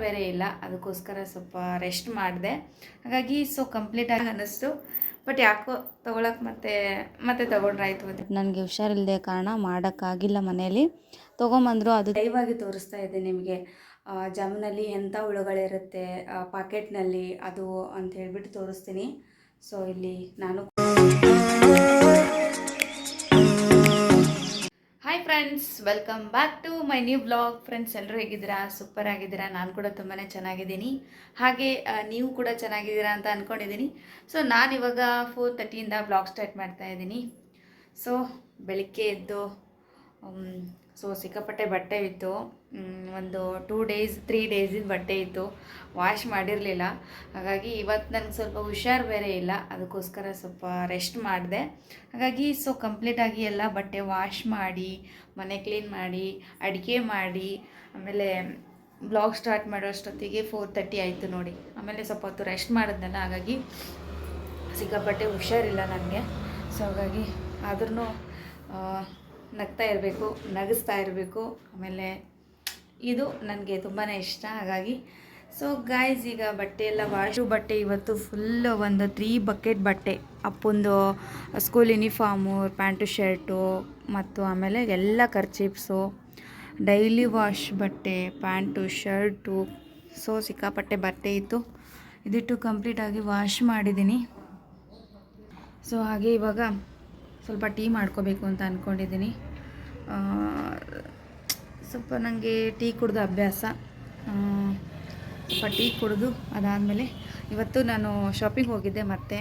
ಬೇರೆ ಇಲ್ಲ, ಅದಕ್ಕೋಸ್ಕರ ಸ್ವಲ್ಪ ರೆಸ್ಟ್ ಮಾಡಿದೆ. ಹಾಗಾಗಿ ಕಂಪ್ಲೀಟಾಗಿ ಅನ್ನಿಸ್ತು. ಬಟ್ ಯಾಕೋ ತೊಗೊಳಕ್ಕೆ ಮತ್ತೆ ತೊಗೊಂಡ್ರಾಯ್ತು ಅಂತ ನನಗೆ ಹುಷಾರಿಲ್ಲದೆ ಕಾರಣ ಮಾಡೋಕ್ಕಾಗಿಲ್ಲ. ಮನೇಲಿ ತೊಗೊಂಬಂದರು. ಅದು ದಯವಾಗಿ ತೋರಿಸ್ತಾ ಇದೆ ನಿಮಗೆ. ಜಾಮೂನಲ್ಲಿ ಎಂಥ ಹುಳುಗಳಿರುತ್ತೆ ಪಾಕೆಟ್ನಲ್ಲಿ, ಅದು ಅಂತ ಹೇಳ್ಬಿಟ್ಟು ತೋರಿಸ್ತೀನಿ. ಸೊ ಇಲ್ಲಿ ನಾನು hi friends, welcome back to my new blog. Friends, ಎಲ್ಲರೂ ಹೇಗಿದ್ದೀರಾ? ಸೂಪರ್ ಆಗಿದ್ದೀರಾ? ನಾನು ಕೂಡ ತುಂಬಾ ಚೆನ್ನಾಗಿದ್ದೀನಿ. ಹಾಗೆ ನೀವು ಕೂಡ ಚೆನ್ನಾಗಿದ್ದೀರಾ ಅಂತ ಅಂದ್ಕೊಂಡಿದ್ದೀನಿ. ಸೊ ನಾನಿವಾಗ 4:30 ಬ್ಲಾಗ್ ಸ್ಟಾರ್ಟ್ ಮಾಡ್ತಾ ಇದ್ದೀನಿ. ಸೊ ಬೆಳಿಗ್ಗೆ ಎದ್ದು ಸಿಕ್ಕಾಪಟ್ಟೆ ಬಟ್ಟೆ ಇತ್ತು. ಒಂದು 3 ಡೇಸಿನ ಬಟ್ಟೆ ಇತ್ತು, ವಾಶ್ ಮಾಡಿರಲಿಲ್ಲ. ಹಾಗಾಗಿ ಇವತ್ತು ನನಗೆ ಸ್ವಲ್ಪ ಹುಷಾರು ಬೇರೆ ಇಲ್ಲ, ಅದಕ್ಕೋಸ್ಕರ ಸ್ವಲ್ಪ ರೆಸ್ಟ್ ಮಾಡಿದೆ. ಹಾಗಾಗಿ ಕಂಪ್ಲೀಟಾಗಿ ಎಲ್ಲ ಬಟ್ಟೆ ವಾಶ್ ಮಾಡಿ, ಮನೆ ಕ್ಲೀನ್ ಮಾಡಿ, ಅಡುಗೆ ಮಾಡಿ, ಆಮೇಲೆ ಬ್ಲಾಗ್ ಸ್ಟಾರ್ಟ್ ಮಾಡೋಷ್ಟೊತ್ತಿಗೆ 4:30 ಆಯಿತು ನೋಡಿ. ಆಮೇಲೆ ಸ್ವಲ್ಪ ಹೊತ್ತು ರೆಸ್ಟ್ ಮಾಡಿದ್ನಲ್ಲ, ಹಾಗಾಗಿ ಸಿಕ್ಕಾಪಟ್ಟೆ ಹುಷಾರಿಲ್ಲ ನನಗೆ. ಸೊ ಹಾಗಾಗಿ ಆದ್ರೂ ನಗ್ತಾ ಇರಬೇಕು, ನಗಿಸ್ತಾ ಇರಬೇಕು. ಆಮೇಲೆ ಇದು ನನಗೆ ತುಂಬಾ ಇಷ್ಟ. ಹಾಗಾಗಿ ಗಾಯ್ಸ್, ಈಗ ಬಟ್ಟೆ ಎಲ್ಲ ಬಟ್ಟೆ ಇವತ್ತು ಫುಲ್ ಒಂದು 3 ಬಕೆಟ್ ಬಟ್ಟೆ. ಅಪ್ಪಂದು ಸ್ಕೂಲ್ ಯೂನಿಫಾರ್ಮು, ಪ್ಯಾಂಟು ಶರ್ಟು, ಮತ್ತು ಆಮೇಲೆ ಎಲ್ಲ ಕರ್ಚೀಪ್ಸು, ಡೈಲಿ ವಾಶ್ ಬಟ್ಟೆ, ಪ್ಯಾಂಟು ಶರ್ಟು. ಸಿಕ್ಕಾಪಟ್ಟೆ ಬಟ್ಟೆ ಇತ್ತು. ಇದಿಟ್ಟು ಕಂಪ್ಲೀಟಾಗಿ ವಾಶ್ ಮಾಡಿದ್ದೀನಿ. ಹಾಗೆ ಇವಾಗ ಸ್ವಲ್ಪ ಟೀ ಮಾಡ್ಕೋಬೇಕು ಅಂತ ಅಂದ್ಕೊಂಡಿದ್ದೀನಿ. ಸ್ವಲ್ಪ ನನಗೆ ಟೀ ಕುಡಿದು ಅಭ್ಯಾಸ. ಸ್ವಲ್ಪ ಟೀ ಕುಡಿದು ಅದಾದಮೇಲೆ ಇವತ್ತು ನಾನು ಶಾಪಿಂಗ್ ಹೋಗಿದ್ದೆ. ಮತ್ತೆ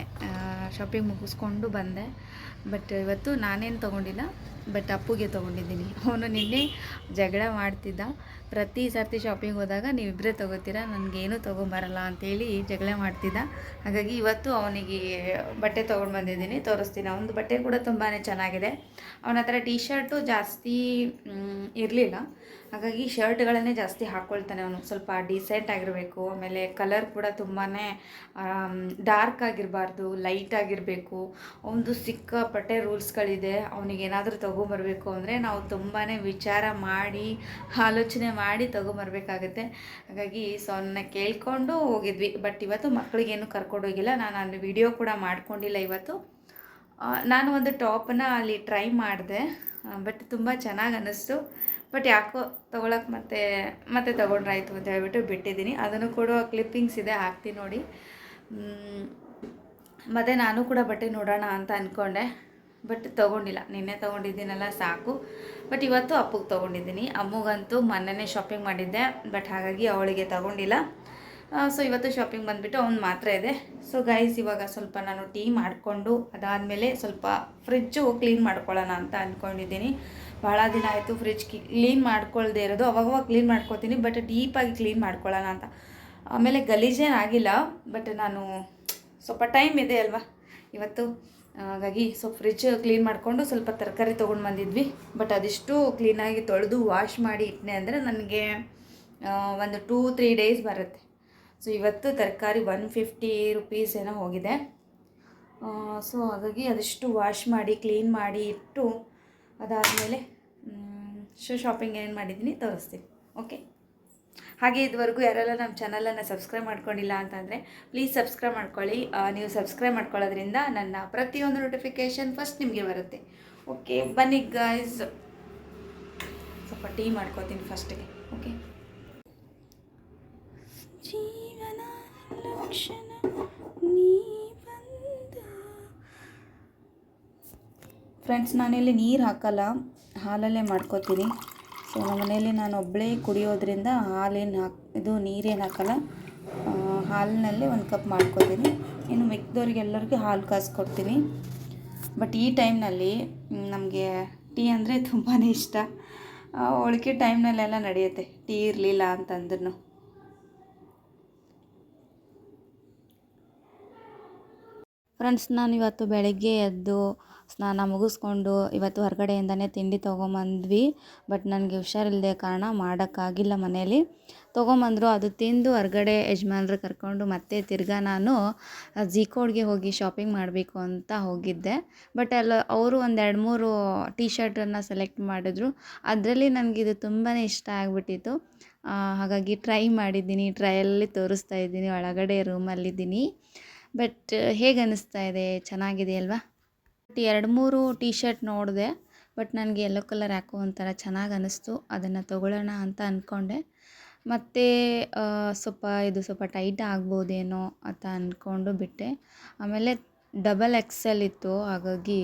ಶಾಪಿಂಗ್ ಮುಗಿಸ್ಕೊಂಡು ಬಂದೆ. ಬಟ್ ಇವತ್ತು ನಾನೇನು ತೊಗೊಂಡಿಲ್ಲ, ಬಟ್ ಅಪ್ಪುಗೆ ತೊಗೊಂಡಿದ್ದೀನಿ. ಅವನು ನಿನ್ನೆ ಜಗಳ ಮಾಡ್ತಿದ್ದ. ಪ್ರತಿ ಸರ್ತಿ ಶಾಪಿಂಗ್ ಹೋದಾಗ ನೀವಿಬ್ಬರೇ ತೊಗೋತೀರಾ, ನನಗೇನು ತೊಗೊಂಬರಲ್ಲ ಅಂತೇಳಿ ಜಗಳ ಮಾಡ್ತಿದ್ದ. ಹಾಗಾಗಿ ಇವತ್ತು ಅವನಿಗೆ ಬಟ್ಟೆ ತೊಗೊಂಡು ಬಂದಿದ್ದೀನಿ, ತೋರಿಸ್ತೀನಿ. ಅವನದು ಬಟ್ಟೆ ಕೂಡ ತುಂಬಾ ಚೆನ್ನಾಗಿದೆ. ಅವನ ಹತ್ರ ಟೀ ಶರ್ಟು ಜಾಸ್ತಿ ಇರಲಿಲ್ಲ, ಹಾಗಾಗಿ ಶರ್ಟ್ಗಳನ್ನೇ ಜಾಸ್ತಿ ಹಾಕ್ಕೊಳ್ತಾನೆ ಅವನು. ಸ್ವಲ್ಪ ಡೀಸೆಂಟ್ ಆಗಿರಬೇಕು, ಆಮೇಲೆ ಕಲರ್ ಕೂಡ ತುಂಬಾ ಡಾರ್ಕ್ ಆಗಿರಬಾರ್ದು, ಲೈಟ್ ಆಗಿರಬೇಕು. ಅವನದು ಸಿಕ್ಕಾಪಟ್ಟೆ ರೂಲ್ಸ್ಗಳಿದೆ. ಅವನಿಗೇನಾದರೂ ತೊಗೊಂಬರ್ಬೇಕು ಅಂದರೆ ನಾವು ತುಂಬಾ ವಿಚಾರ ಮಾಡಿ, ಆಲೋಚನೆ ಮಾಡಿ ತೊಗೊಂಬರ್ಬೇಕಾಗತ್ತೆ. ಹಾಗಾಗಿ ಅವನ್ನ ಕೇಳ್ಕೊಂಡು ಹೋಗಿದ್ವಿ. ಬಟ್ ಇವತ್ತು ಮಕ್ಕಳಿಗೇನು ಕರ್ಕೊಂಡೋಗಿಲ್ಲ. ನಾನು ಅಲ್ಲಿ ವಿಡಿಯೋ ಕೂಡ ಮಾಡ್ಕೊಂಡಿಲ್ಲ ಇವತ್ತು. ನಾನು ಒಂದು ಟಾಪನ್ನ ಅಲ್ಲಿ ಟ್ರೈ ಮಾಡಿದೆ, ಬಟ್ ತುಂಬ ಚೆನ್ನಾಗಿ ಅನ್ನಿಸ್ತು. ಬಟ್ ಯಾಕೋ ತೊಗೊಳಕ್ಕೆ ಮತ್ತೆ ತೊಗೊಂಡ್ರಾಯ್ತು ಅಂತ ಹೇಳ್ಬಿಟ್ಟು ಬಿಟ್ಟಿದ್ದೀನಿ. ಅದನ್ನು ಕೂಡ ಕ್ಲಿಪ್ಪಿಂಗ್ಸ್ ಇದೆ, ಹಾಕ್ತೀನಿ ನೋಡಿ. ಮತ್ತು ನಾನು ಕೂಡ ಬಟ್ಟೆ ನೋಡೋಣ ಅಂತ ಅಂದ್ಕೊಂಡೆ, ಬಟ್ ತೊಗೊಂಡಿಲ್ಲ. ನಿನ್ನೆ ತೊಗೊಂಡಿದ್ದೀನಲ್ಲ ಸಾಕು. ಬಟ್ ಇವತ್ತು ಅಪ್ಪಗೆ ತೊಗೊಂಡಿದ್ದೀನಿ. ಅಮ್ಮಗಂತೂ ಮೊನ್ನೆನೇ ಶಾಪಿಂಗ್ ಮಾಡಿದ್ದೆ, ಬಟ್ ಹಾಗಾಗಿ ಅವಳಿಗೆ ತೊಗೊಂಡಿಲ್ಲ. ಇವತ್ತು ಶಾಪಿಂಗ್ ಬಂದುಬಿಟ್ಟು ಅವ್ನು ಮಾತ್ರ ಇದೆ. ಗೈಸ್, ಇವಾಗ ಸ್ವಲ್ಪ ನಾನು ಟೀ ಮಾಡಿಕೊಂಡು ಅದಾದಮೇಲೆ ಸ್ವಲ್ಪ ಫ್ರಿಜ್ಜು ಕ್ಲೀನ್ ಮಾಡ್ಕೊಳ್ಳೋಣ ಅಂತ ಅಂದ್ಕೊಂಡಿದ್ದೀನಿ. ಭಾಳ ದಿನ ಆಯಿತು ಫ್ರಿಜ್ ಕ್ಲೀನ್ ಮಾಡ್ಕೊಳ್ದೇ ಇರೋದು. ಅವಾಗವಾಗ ಕ್ಲೀನ್ ಮಾಡ್ಕೊತೀನಿ, ಬಟ್ ಡೀಪಾಗಿ ಕ್ಲೀನ್ ಮಾಡ್ಕೊಳ್ಳೋಣ ಅಂತ. ಆಮೇಲೆ ಗಲೀಜೇನಾಗಿಲ್ಲ, ಬಟ್ ನಾನು ಸ್ವಲ್ಪ ಟೈಮ್ ಇದೆ ಅಲ್ವಾ ಇವತ್ತು. ಹಾಗಾಗಿ ಫ್ರಿಜ್ ಕ್ಲೀನ್ ಮಾಡಿಕೊಂಡು ಸ್ವಲ್ಪ ತರಕಾರಿ ತೊಗೊಂಡು ಬಂದಿದ್ವಿ. ಬಟ್ ಅದಿಷ್ಟು ಕ್ಲೀನಾಗಿ ತೊಳೆದು ವಾಶ್ ಮಾಡಿ ಇಟ್ಟನೆ ಅಂದರೆ ನನಗೆ ಒಂದು 2-3 ಡೇಸ್ ಬರುತ್ತೆ. ಇವತ್ತು ತರಕಾರಿ 150 ರೂಪೀಸ್ ಏನೋ ಹೋಗಿದೆ. ಹಾಗಾಗಿ ಅದಿಷ್ಟು ವಾಶ್ ಮಾಡಿ ಕ್ಲೀನ್ ಮಾಡಿ ಇಟ್ಟು ಅದಾದಮೇಲೆ ಶಾಪಿಂಗ್ ಏನು ಮಾಡಿದ್ದೀನಿ ತೋರಿಸ್ತೀನಿ. ಓಕೆ. ಹಾಗೆ ಇದುವರೆಗೂ ಯಾರೆಲ್ಲ ನಮ್ಮ ಚಾನಲನ್ನು ಸಬ್ಸ್ಕ್ರೈಬ್ ಮಾಡ್ಕೊಂಡಿಲ್ಲ ಅಂತಂದರೆ ಪ್ಲೀಸ್ ಸಬ್ಸ್ಕ್ರೈಬ್ ಮಾಡ್ಕೊಳ್ಳಿ. ನೀವು ಸಬ್ಸ್ಕ್ರೈಬ್ ಮಾಡ್ಕೊಳ್ಳೋದ್ರಿಂದ ನನ್ನ ಪ್ರತಿಯೊಂದು ನೋಟಿಫಿಕೇಷನ್ ಫಸ್ಟ್ ನಿಮಗೆ ಬರುತ್ತೆ. ಓಕೆ, ಬನ್ನಿ ಗಾಯ್ಸ್, ಸ್ವಲ್ಪ ಟೀ ಮಾಡ್ಕೋತೀನಿ ಫಸ್ಟಿಗೆ. ಓಕೆ. ಜೀವನ ಲಕ್ಷಣ ನೀ ಬಂದ. ಫ್ರೆಂಡ್ಸ್, ನಾನಿಲ್ಲಿ ನೀರು ಹಾಕಲ್ಲ, ಹಾಲಲ್ಲೇ ಮಾಡ್ಕೋತೀನಿ. ನಮ್ಮ ಮನೆಯಲ್ಲಿ ನಾನು ಒಬ್ಬಳೇ ಕುಡಿಯೋದ್ರಿಂದ ನೀರೇನು ಹಾಕಲ್ಲ, ಹಾಲಿನಲ್ಲೇ 1 ಕಪ್ ಮಾಡ್ಕೋತೀನಿ. ಇನ್ನು ಮಿಕ್ಕಿದವ್ರಿಗೆಲ್ಲರಿಗೂ ಹಾಲು ಕಾಯಿಸ್ಕೊಡ್ತೀನಿ. ಬಟ್ ಈ ಟೈಮ್ನಲ್ಲಿ ನಮಗೆ ಟೀ ಅಂದರೆ ತುಂಬಾ ಇಷ್ಟ. ಉಳಿಕೆ ಟೈಮ್ನಲ್ಲೆಲ್ಲ ನಡೆಯುತ್ತೆ ಟೀ ಇರಲಿಲ್ಲ ಅಂತಂದ್ರೂ. ಫ್ರೆಂಡ್ಸ್, ನಾನು ಇವತ್ತು ಬೆಳಗ್ಗೆ ಎದ್ದು ಸ್ನಾನ ಮುಗಿಸ್ಕೊಂಡು ಇವತ್ತು ಹೊರಗಡೆಯಿಂದನೇ ತಿಂಡಿ ತೊಗೊಂಬಂದ್ವಿ. ಬಟ್ ನನಗೆ ಹುಷಾರಿಲ್ಲದೆ ಕಾರಣ ಮಾಡೋಕ್ಕಾಗಿಲ್ಲ. ಮನೇಲಿ ತೊಗೊಂಬಂದರು, ಅದು ತಿಂದು ಹೊರಗಡೆ ಯಜಮಾನ್ರು ಕರ್ಕೊಂಡು ಮತ್ತೆ ತಿರ್ಗಾ ನಾನು ಝೀಕೋಡ್ಗೆ ಹೋಗಿ ಶಾಪಿಂಗ್ ಮಾಡಬೇಕು ಅಂತ ಹೋಗಿದ್ದೆ. ಬಟ್ ಅವರು ಒಂದು 2-3 ಟೀ ಶರ್ಟನ್ನು ಸೆಲೆಕ್ಟ್ ಮಾಡಿದ್ರು. ಅದರಲ್ಲಿ ನನಗಿದು ತುಂಬಾ ಇಷ್ಟ ಆಗಿಬಿಟ್ಟಿತ್ತು. ಹಾಗಾಗಿ ಟ್ರೈ ಮಾಡಿದ್ದೀನಿ, ಟ್ರಯಲಲ್ಲಿ ತೋರಿಸ್ತಾ ಇದ್ದೀನಿ. ಒಳಗಡೆ ರೂಮಲ್ಲಿದ್ದೀನಿ. ಬಟ್ ಹೇಗೆ ಅನ್ನಿಸ್ತಾ ಇದೆ? ಚೆನ್ನಾಗಿದೆ ಅಲ್ವಾ? 2-3 ಟೀ ಶರ್ಟ್ ನೋಡಿದೆ, ಬಟ್ ನನಗೆ ಯೆಲ್ಲೋ ಕಲರ್ ಯಾಕೋ ಒಂಥರ ಚೆನ್ನಾಗಿ ಅನ್ನಿಸ್ತು. ಅದನ್ನು ತೊಗೊಳ್ಳೋಣ ಅಂತ ಅಂದ್ಕೊಂಡೆ. ಮತ್ತು ಸ್ವಲ್ಪ ಟೈಟ್ ಆಗ್ಬೋದೇನೋ ಅಂತ ಅಂದ್ಕೊಂಡು ಬಿಟ್ಟೆ. ಆಮೇಲೆ ಡಬಲ್ ಎಕ್ಸೆಲ್ ಇತ್ತು, ಹಾಗಾಗಿ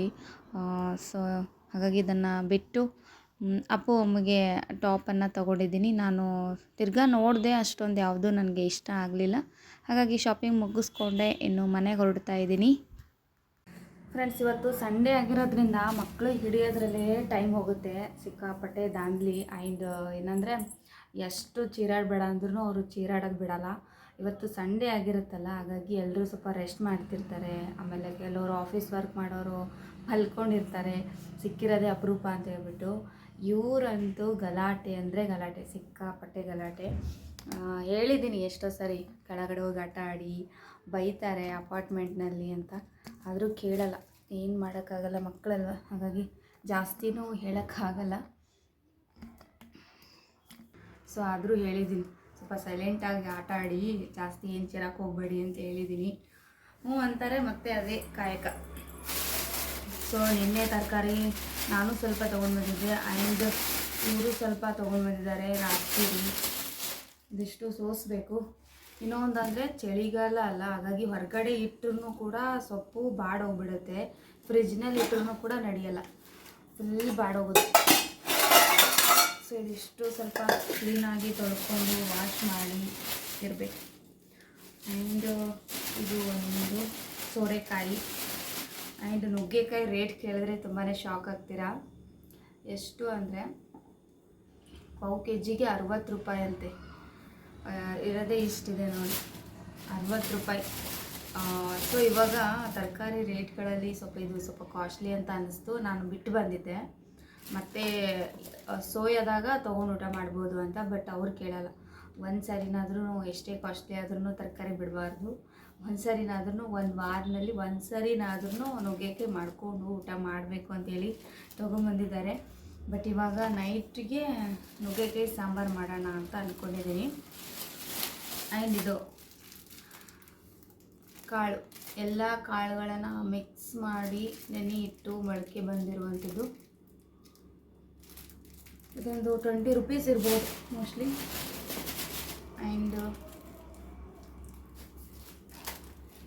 ಇದನ್ನು ಬಿಟ್ಟು ಅಪ್ಪು ಅಮ್ಮಗೆ ಟಾಪನ್ನು ತೊಗೊಂಡಿದ್ದೀನಿ. ನಾನು ತಿರ್ಗಾ ನೋಡಿದೆ, ಅಷ್ಟೊಂದು ಯಾವುದೂ ನನಗೆ ಇಷ್ಟ ಆಗಲಿಲ್ಲ. ಹಾಗಾಗಿ ಶಾಪಿಂಗ್ ಮುಗಿಸ್ಕೊಂಡೆ, ಇನ್ನು ಮನೆಗೆ ಹೊರಡ್ತಾ ಇದ್ದೀನಿ. ಫ್ರೆಂಡ್ಸ್, ಇವತ್ತು ಸಂಡೇ ಆಗಿರೋದ್ರಿಂದ ಮಕ್ಕಳು ಹಿಡಿಯೋದ್ರಲ್ಲೇ ಟೈಮ್ ಹೋಗುತ್ತೆ. ಸಿಕ್ಕಾಪಟ್ಟೆ ದಾಂಧಲಿ. ಆ್ಯಂಡ್ ಏನಂದರೆ ಎಷ್ಟು ಚೀರಾಡಬೇಡ ಅಂದ್ರೂ ಅವರು ಚೀರಾಡೋದು ಬಿಡಲ್ಲ. ಇವತ್ತು ಸಂಡೇ ಆಗಿರುತ್ತಲ್ಲ, ಹಾಗಾಗಿ ಎಲ್ಲರೂ ಸ್ವಲ್ಪ ರೆಸ್ಟ್ ಮಾಡ್ತಿರ್ತಾರೆ. ಆಮೇಲೆ ಕೆಲವರು ಆಫೀಸ್ ವರ್ಕ್ ಮಾಡೋರು ಮಲ್ಕೊಂಡಿರ್ತಾರೆ, ಸಿಕ್ಕಿರೋದೇ ಅಪರೂಪ ಅಂತ ಹೇಳ್ಬಿಟ್ಟು. ಇವರಂತೂ ಗಲಾಟೆ ಅಂದರೆ ಗಲಾಟೆ, ಸಿಕ್ಕಾಪಟ್ಟೆ ಗಲಾಟೆ. ಹೇಳಿದ್ದೀನಿ ಎಷ್ಟೋ ಸರಿ ಕೆಳಗಡೆ ಹೋಗಿ ಆಟ ಆಡಿ, ಬೈತಾರೆ ಅಪಾರ್ಟ್ಮೆಂಟ್ನಲ್ಲಿ ಅಂತ, ಆದರೂ ಕೇಳಲ್ಲ. ಏನು ಮಾಡೋಕ್ಕಾಗಲ್ಲ, ಮಕ್ಕಳಲ್ವ, ಹಾಗಾಗಿ ಜಾಸ್ತಿನೂ ಹೇಳೋಕ್ಕಾಗಲ್ಲ. ಸೊ ಆದರೂ ಹೇಳಿದ್ದೀನಿ, ಸ್ವಲ್ಪ ಸೈಲೆಂಟಾಗಿ ಆಟ ಆಡಿ, ಜಾಸ್ತಿ ಏನು ಚಿರಾಕ್ ಹೋಗಬೇಡಿ ಅಂತ ಹೇಳಿದ್ದೀನಿ. ಹ್ಞೂ ಅಂತಾರೆ, ಮತ್ತೆ ಅದೇ ಕಾಯಕ. ಸೊ ನಿನ್ನೆ ತರಕಾರಿ ನಾನು ಸ್ವಲ್ಪ ತೊಗೊಂಡು ಬಂದಿದ್ದೆ, ಆ್ಯಂಡ್ ಇವರು ಸ್ವಲ್ಪ ತೊಗೊಂಡು ಬಂದಿದ್ದಾರೆ. ರಾತ್ರಿ ಇದಿಷ್ಟು ಸೋಸಬೇಕು. ಇನ್ನೊಂದಂದರೆ ಚಳಿಗಾಲ ಅಲ್ಲ, ಹಾಗಾಗಿ ಹೊರಗಡೆ ಇಟ್ಟರೂ ಕೂಡ ಸೊಪ್ಪು ಬಾಡೋಗ್ಬಿಡುತ್ತೆ. ಫ್ರಿಜ್ನಲ್ಲಿ ಇಟ್ಟರೂ ಕೂಡ ನಡೆಯಲ್ಲ, ಫುಲ್ ಬಾಡೋಗುತ್ತೆ. ಸೊ ಇದಿಷ್ಟು ಸ್ವಲ್ಪ ಕ್ಲೀನಾಗಿ ತೊಳ್ಕೊಂಡು ವಾಶ್ ಮಾಡಿ ಇರಬೇಕು. ಆ್ಯಂಡ್ ಇದು ಒಂದು ಸೋರೆಕಾಯಿ ಆ್ಯಂಡ್ ನುಗ್ಗೆಕಾಯಿ ರೇಟ್ ಕೇಳಿದ್ರೆ ತುಂಬಾ ಶಾಕ್ ಆಗ್ತೀರಾ. ಎಷ್ಟು ಅಂದರೆ ಪಾವು ಕೆಜಿಗೆ 60 ರೂಪಾಯಿ ಅಂತೆ. ಇರೋದೇ ಇಷ್ಟಿದೆ ನೋಡಿ, 60 ರೂಪಾಯಿ. ಸೊ ಇವಾಗ ತರಕಾರಿ ರೇಟ್ಗಳಲ್ಲಿ ಸ್ವಲ್ಪ ಕಾಸ್ಟ್ಲಿ ಅಂತ ಅನ್ನಿಸ್ತು. ನಾನು ಬಿಟ್ಟು ಬಂದಿದ್ದೆ, ಮತ್ತು ಸೋಯದಾಗ ತೊಗೊಂಡು ಊಟ ಮಾಡ್ಬೋದು ಅಂತ. ಬಟ್ ಅವ್ರು ಕೇಳಲ್ಲ. ಒಂದು ಸರಿನಾದ್ರೂ ಎಷ್ಟೇ ಕಾಸ್ಟ್ಲಿ ಆದ್ರೂ ತರಕಾರಿ ಬಿಡಬಾರ್ದು. ಒಂದು ಸರಿನಾದ್ರೂ ಒಂದು ವಾರದಲ್ಲಿ ಒಂದು ಸರಿನಾದ್ರೂ ನುಗ್ಗೆಕಾಯಿ ಮಾಡ್ಕೊಂಡು ಊಟ ಮಾಡಬೇಕು ಅಂತೇಳಿ ತೊಗೊಂಬಂದಿದ್ದಾರೆ. ಬಟ್ ಇವಾಗ ನೈಟಿಗೆ ನುಗ್ಗೆಕಾಯಿ ಸಾಂಬಾರು ಮಾಡೋಣ ಅಂತ ಅಂದ್ಕೊಂಡಿದ್ದೀನಿ. ಆ್ಯಂಡ್ ಇದು ಕಾಳು, ಎಲ್ಲ ಕಾಳುಗಳನ್ನು ಮಿಕ್ಸ್ ಮಾಡಿ ನೆನೆ ಇಟ್ಟು ಮೊಳಕೆ ಬಂದಿರುವಂಥದ್ದು. ಇದೊಂದು 20 ರೂಪೀಸ್ ಇರ್ಬೋದು ಮೋಸ್ಟ್ಲಿ. ಆ್ಯಂಡ್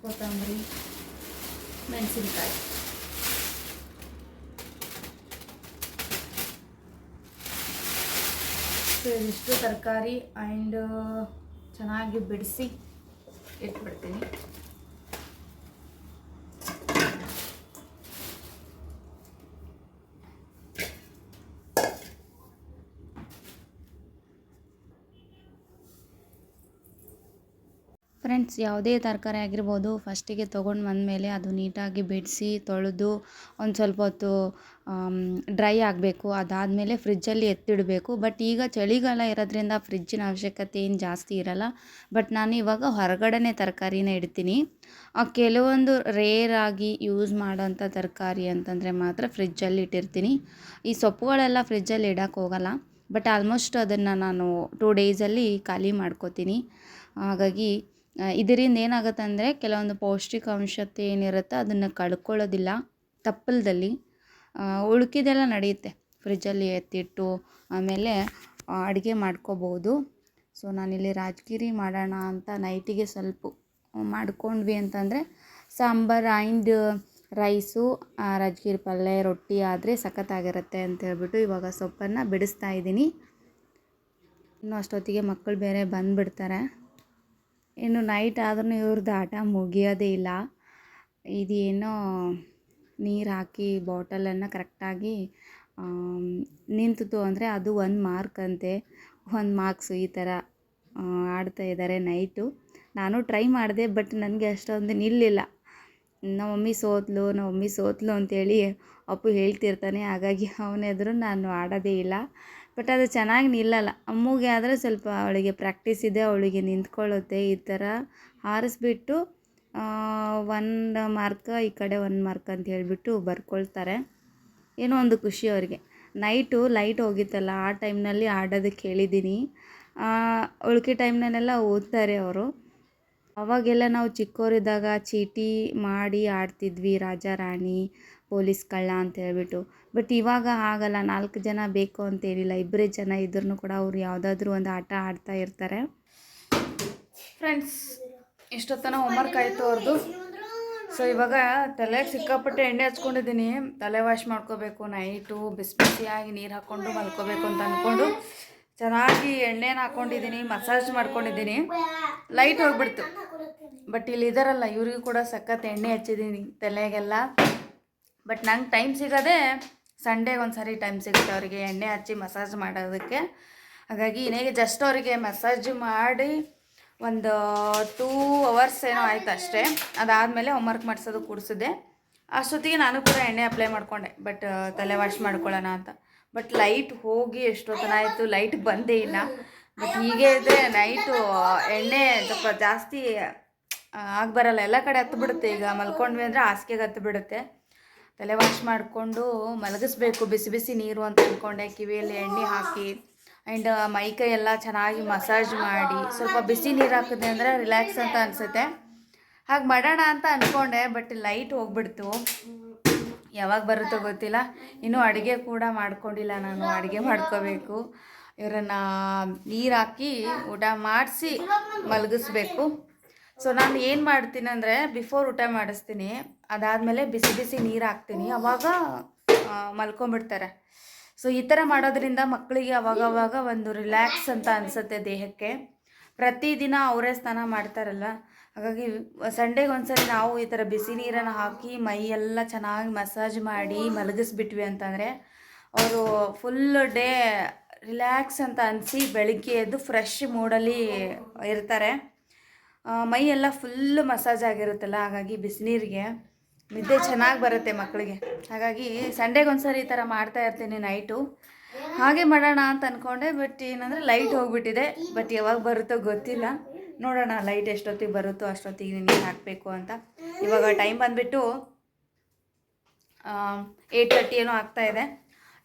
ಕೊತ್ತಂಬರಿ, ಮೆಣಸಿನ್ಕಾಯಿ. ಸೊ ಇದಿಷ್ಟು ತರಕಾರಿ ಆ್ಯಂಡ್ ಚೆನ್ನಾಗಿ ಬಿಡಿಸಿ ಇಟ್ಬಿಡ್ತೀನಿ. ಫ್ರೆಂಡ್ಸ್, ಯಾವುದೇ ತರಕಾರಿ ಆಗಿರ್ಬೋದು, ಫಸ್ಟಿಗೆ ತೊಗೊಂಡು ಬಂದಮೇಲೆ ಅದು ನೀಟಾಗಿ ಬಿಡಿಸಿ ತೊಳೆದು ಒಂದು ಸ್ವಲ್ಪ ಹೊತ್ತು ಡ್ರೈ ಆಗಬೇಕು. ಅದಾದಮೇಲೆ ಫ್ರಿಜ್ಜಲ್ಲಿ ಎತ್ತಿಡಬೇಕು. ಬಟ್ ಈಗ ಚಳಿಗಾಲ ಇರೋದ್ರಿಂದ ಫ್ರಿಜ್ಜಿನ ಅವಶ್ಯಕತೆ ಏನು ಜಾಸ್ತಿ ಇರಲ್ಲ. ಬಟ್ ನಾನು ಇವಾಗ ಹೊರಗಡೆನೇ ತರಕಾರಿನ ಇಡ್ತೀನಿ. ಕೆಲವೊಂದು ರೇರಾಗಿ ಯೂಸ್ ಮಾಡೋಂಥ ತರಕಾರಿ ಅಂತಂದರೆ ಮಾತ್ರ ಫ್ರಿಜ್ಜಲ್ಲಿ ಇಟ್ಟಿರ್ತೀನಿ. ಈ ಸೊಪ್ಪುಗಳೆಲ್ಲ ಫ್ರಿಜ್ಜಲ್ಲಿ ಇಡೋಕ್ಕೆ ಹೋಗಲ್ಲ. ಬಟ್ ಆಲ್ಮೋಸ್ಟ್ ಅದನ್ನು ನಾನು 2 ಡೇಸಲ್ಲಿ ಖಾಲಿ ಮಾಡ್ಕೋತೀನಿ. ಹಾಗಾಗಿ ಇದರಿಂದ ಏನಾಗುತ್ತೆ ಅಂದರೆ ಕೆಲವೊಂದು ಪೌಷ್ಟಿಕಾಂಶತೆ ಏನಿರುತ್ತೆ ಅದನ್ನು ಕಳ್ಕೊಳ್ಳೋದಿಲ್ಲ ತಪ್ಪಲದಲ್ಲಿ. ಉಳ್ಕಿದೆಲ್ಲ ನಡೆಯುತ್ತೆ, ಫ್ರಿಜ್ಜಲ್ಲಿ ಎತ್ತಿಟ್ಟು ಆಮೇಲೆ ಅಡುಗೆ ಮಾಡ್ಕೋಬೋದು. ಸೊ ನಾನಿಲ್ಲಿ ರಾಜಗಿರಿ ಮಾಡೋಣ ಅಂತ ನೈಟಿಗೆ ಸ್ವಲ್ಪ ಮಾಡ್ಕೊಂಡ್ವಿ ಅಂತಂದರೆ ಸಾಂಬಾರು ಆ್ಯಂಡ್ ರೈಸು, ರಾಜಗಿರಿ ಪಲ್ಯ, ರೊಟ್ಟಿ ಆದರೆ ಸಖತ್ತಾಗಿರುತ್ತೆ ಅಂತ ಹೇಳ್ಬಿಟ್ಟು ಇವಾಗ ಸೊಪ್ಪನ್ನು ಬಿಡಿಸ್ತಾ ಇದ್ದೀನಿ. ಇನ್ನು ಅಷ್ಟೊತ್ತಿಗೆ ಮಕ್ಕಳು ಬೇರೆ ಬಂದುಬಿಡ್ತಾರೆ. ಇನ್ನು ನೈಟ್ ಆದ್ರೂ ಇವ್ರದ್ದು ಆಟ ಮುಗಿಯೋದೇ ಇಲ್ಲ. ಇದೇನೋ ನೀರು ಹಾಕಿ ಬಾಟಲನ್ನು ಕರೆಕ್ಟಾಗಿ ನಿಂತಿತು ಅಂದರೆ ಅದು 1 ಮಾರ್ಕ್ ಅಂತೆ, 1 ಮಾರ್ಕ್ಸು. ಈ ಥರ ಆಡ್ತಾ ಇದ್ದಾರೆ ನೈಟು. ನಾನು ಟ್ರೈ ಮಾಡಿದೆ, ಬಟ್ ನನಗೆ ಅಷ್ಟೊಂದು ನಿಲ್ಲಿಲ್ಲ. ನಮ್ಮ ಮಮ್ಮಿ ಸೋತ್ಲು ಅಂತೇಳಿ ಅಪ್ಪು ಹೇಳ್ತಿರ್ತಾನೆ. ಹಾಗಾಗಿ ಅವನೆದುರು ನಾನು ಆಡೋದೇ ಇಲ್ಲ. ಬಟ್ ಅದು ಚೆನ್ನಾಗಿ ನಿಲ್ಲಲ್ಲ. ಅಮ್ಮುಗೆ ಆದರೆ ಸ್ವಲ್ಪ ಅವಳಿಗೆ ಪ್ರಾಕ್ಟೀಸ್ ಇದೆ, ಅವಳಿಗೆ ನಿಂತ್ಕೊಳ್ಳುತ್ತೆ. ಈ ಥರ ಹಾರಿಸ್ಬಿಟ್ಟು 1 ಮಾರ್ಕ್ ಈ ಕಡೆ 1 ಮಾರ್ಕ್ ಅಂತ ಹೇಳಿಬಿಟ್ಟು ಬರ್ಕೊಳ್ತಾರೆ. ಏನೋ ಒಂದು ಖುಷಿ ಅವರಿಗೆ. ನೈಟು ಲೈಟ್ ಹೋಗಿತ್ತಲ್ಲ, ಆ ಟೈಮ್ನಲ್ಲಿ ಆಡೋದಕ್ಕೆ ಹೇಳಿದ್ದೀನಿ. ಉಳ್ಕೆ ಟೈಮ್ನಲ್ಲೆಲ್ಲ ಓದ್ತಾರೆ ಅವರು. ಅವಾಗೆಲ್ಲ ನಾವು ಚಿಕ್ಕವರಿದ್ದಾಗ ಚೀಟಿ ಮಾಡಿ ಆಡ್ತಿದ್ವಿ, ರಾಜ ರಾಣಿ, ಪೊಲೀಸ್ ಕಳ್ಳ ಅಂತ ಹೇಳ್ಬಿಟ್ಟು. ಬಟ್ ಇವಾಗ ಆಗಲ್ಲ, 4 ಜನ ಬೇಕು ಅಂತೇನಿಲ್ಲ, ಇಬ್ಬರೇ ಜನ ಇದ್ರೂ ಕೂಡ ಅವ್ರು ಯಾವುದಾದ್ರೂ ಒಂದು ಆಟ ಆಡ್ತಾ ಇರ್ತಾರೆ. ಫ್ರೆಂಡ್ಸ್, ಇಷ್ಟೊತ್ತನ ಹೋಮ್ವರ್ಕ್ ಆಯಿತು ಅವ್ರದ್ದು. ಸೊ ಇವಾಗ ತಲೆಗೆ ಸಿಕ್ಕಾಪಟ್ಟೆ ಎಣ್ಣೆ ಹಚ್ಕೊಂಡಿದ್ದೀನಿ. ತಲೆ ವಾಶ್ ಮಾಡ್ಕೋಬೇಕು, ನೈಟು ಬಿಸಿ ಬಿಸಿಯಾಗಿ ನೀರು ಹಾಕ್ಕೊಂಡು ಮಲ್ಕೋಬೇಕು ಅಂತ ಅಂದ್ಕೊಂಡು ಚೆನ್ನಾಗಿ ಎಣ್ಣೆನ ಹಾಕ್ಕೊಂಡಿದ್ದೀನಿ, ಮಸಾಜ್ ಮಾಡ್ಕೊಂಡಿದ್ದೀನಿ. ಲೈಟ್ ಹೋಗ್ಬಿಡ್ತು. ಬಟ್ ಇಲ್ಲಿ ಇದಾರಲ್ಲ, ಇವ್ರಿಗೂ ಕೂಡ ಸಖತ್ ಎಣ್ಣೆ ಹಚ್ಚಿದ್ದೀನಿ ತಲೆಗೆಲ್ಲ. ಬಟ್ ನಂಗೆ ಟೈಮ್ ಸಿಗೋದೇ ಸಂಡೇಗೆ ಒಂದು ಸಾರಿ ಟೈಮ್ ಸಿಗುತ್ತೆ ಅವರಿಗೆ ಎಣ್ಣೆ ಹಚ್ಚಿ ಮಸಾಜ್ ಮಾಡೋದಕ್ಕೆ. ಹಾಗಾಗಿ ಇನ್ನೇಗೆ ಜಸ್ಟ್ ಅವರಿಗೆ ಮಸಾಜ್ ಮಾಡಿ ಒಂದು 2 ಅವರ್ಸ್ ಏನೋ ಆಯ್ತು ಅಷ್ಟೇ. ಅದಾದಮೇಲೆ ಹೋಮ್ವರ್ಕ್ ಮಾಡಿಸೋದು ಕೂಡಿಸಿದ್ದೆ. ಅಷ್ಟೊತ್ತಿಗೆ ನಾನು ಕೂಡ ಎಣ್ಣೆ ಅಪ್ಲೈ ಮಾಡಿಕೊಂಡೆ, ಬಟ್ ತಲೆ ವಾಶ್ ಮಾಡ್ಕೊಳ್ಳೋಣ ಅಂತ. ಬಟ್ ಲೈಟ್ ಹೋಗಿ ಎಷ್ಟೊತ್ತನ ಆಯಿತು, ಲೈಟ್ ಬಂದೇ ಇಲ್ಲ. ಬಟ್ ಹೀಗೆ ಇದ್ದರೆ ನೈಟು ಎಣ್ಣೆ ಸ್ವಲ್ಪ ಜಾಸ್ತಿ ಆಗಿ ಬರಲ್ಲ, ಎಲ್ಲ ಕಡೆ ಹತ್ತು ಬಿಡುತ್ತೆ. ಈಗ ಮಲ್ಕೊಂಡ್ವಿ ಅಂದರೆ ಹಾಸಿಗೆಗೆ ಹತ್ತು ಬಿಡುತ್ತೆ. ತಲೆ ವಾಶ್ ಮಾಡಿಕೊಂಡು ಮಲಗಿಸ್ಬೇಕು, ಬಿಸಿ ಬಿಸಿ ನೀರು ಅಂತ ಅಂದ್ಕೊಂಡೆ. ಕಿವಿಯಲ್ಲಿ ಎಣ್ಣೆ ಹಾಕಿ ಆ್ಯಂಡ್ ಮೈಕೈ ಎಲ್ಲ ಚೆನ್ನಾಗಿ ಮಸಾಜ್ ಮಾಡಿ ಸ್ವಲ್ಪ ಬಿಸಿ ನೀರು ಹಾಕಿದೆ ಅಂದರೆ ರಿಲ್ಯಾಕ್ಸ್ ಅಂತ ಅನಿಸುತ್ತೆ. ಹಾಗೆ ಮಾಡೋಣ ಅಂತ ಅಂದ್ಕೊಂಡೆ, ಬಟ್ ಲೈಟ್ ಹೋಗ್ಬಿಡ್ತು. ಯಾವಾಗ ಬರುತ್ತೋ ಗೊತ್ತಿಲ್ಲ. ಇನ್ನೂ ಅಡುಗೆ ಕೂಡ ಮಾಡ್ಕೊಂಡಿಲ್ಲ, ನಾನು ಅಡುಗೆ ಮಾಡ್ಕೋಬೇಕು. ಇವರನ್ನು ನೀರು ಹಾಕಿ ಊಟ ಮಾಡಿಸಿ ಮಲಗಿಸ್ಬೇಕು. ಸೊ ನಾನು ಏನು ಮಾಡ್ತೀನಿ ಅಂದರೆ ಬಿಫೋರ್ ಊಟ ಮಾಡಿಸ್ತೀನಿ, ಅದಾದಮೇಲೆ ಬಿಸಿ ಬಿಸಿ ನೀರು ಹಾಕ್ತೀನಿ, ಆವಾಗ ಮಲ್ಕೊಂಬಿಡ್ತಾರೆ. ಸೊ ಈ ಥರ ಮಾಡೋದ್ರಿಂದ ಮಕ್ಕಳಿಗೆ ಅವಾಗವಾಗ ಒಂದು ರಿಲ್ಯಾಕ್ಸ್ ಅಂತ ಅನಿಸುತ್ತೆ ದೇಹಕ್ಕೆ. ಪ್ರತಿದಿನ ಅವರೇ ಸ್ನಾನ ಮಾಡ್ತಾರಲ್ಲ, ಹಾಗಾಗಿ ಸಂಡೇಗೆ ಒಂದ್ಸರಿ ನಾವು ಈ ಥರ ಬಿಸಿ ನೀರನ್ನು ಹಾಕಿ ಮೈಯೆಲ್ಲ ಚೆನ್ನಾಗಿ ಮಸಾಜ್ ಮಾಡಿ ಮಲಗಿಸ್ಬಿಟ್ವಿ ಅಂತಂದರೆ ಅವರು ಫುಲ್ ಡೇ ರಿಲ್ಯಾಕ್ಸ್ ಅಂತ ಅನಿಸಿ ಬೆಳಿಗ್ಗೆ ಎದ್ದು ಫ್ರೆಶ್ ಮೂಡಲ್ಲಿ ಇರ್ತಾರೆ. ಮೈಯೆಲ್ಲ ಫುಲ್ಲು ಮಸಾಜ್ ಆಗಿರುತ್ತಲ್ಲ, ಹಾಗಾಗಿ ಬಿಸಿನೀರಿಗೆ ನಿದ್ದೆ ಚೆನ್ನಾಗಿ ಬರುತ್ತೆ ಮಕ್ಕಳಿಗೆ. ಹಾಗಾಗಿ ಸಂಡೇಗೆ ಒಂದ್ಸರಿ ಈ ಥರ ಮಾಡ್ತಾ ಇರ್ತೀನಿ ನೈಟು. ಹಾಗೆ ಮಾಡೋಣ ಅಂತ ಅಂದ್ಕೊಂಡೆ, ಬಟ್ ಏನಂದರೆ ಲೈಟ್ ಹೋಗಿಬಿಟ್ಟಿದೆ. ಬಟ್ ಯಾವಾಗ ಬರುತ್ತೋ ಗೊತ್ತಿಲ್ಲ, ನೋಡೋಣ. ಲೈಟ್ ಎಷ್ಟೊತ್ತಿಗೆ ಬರುತ್ತೋ ಅಷ್ಟೊತ್ತಿಗೆ ನೀರು ಹಾಕಬೇಕು ಅಂತ. ಇವಾಗ ಟೈಮ್ ಬಂದುಬಿಟ್ಟು 8:30 ಏನೋ ಆಗ್ತಾಯಿದೆ.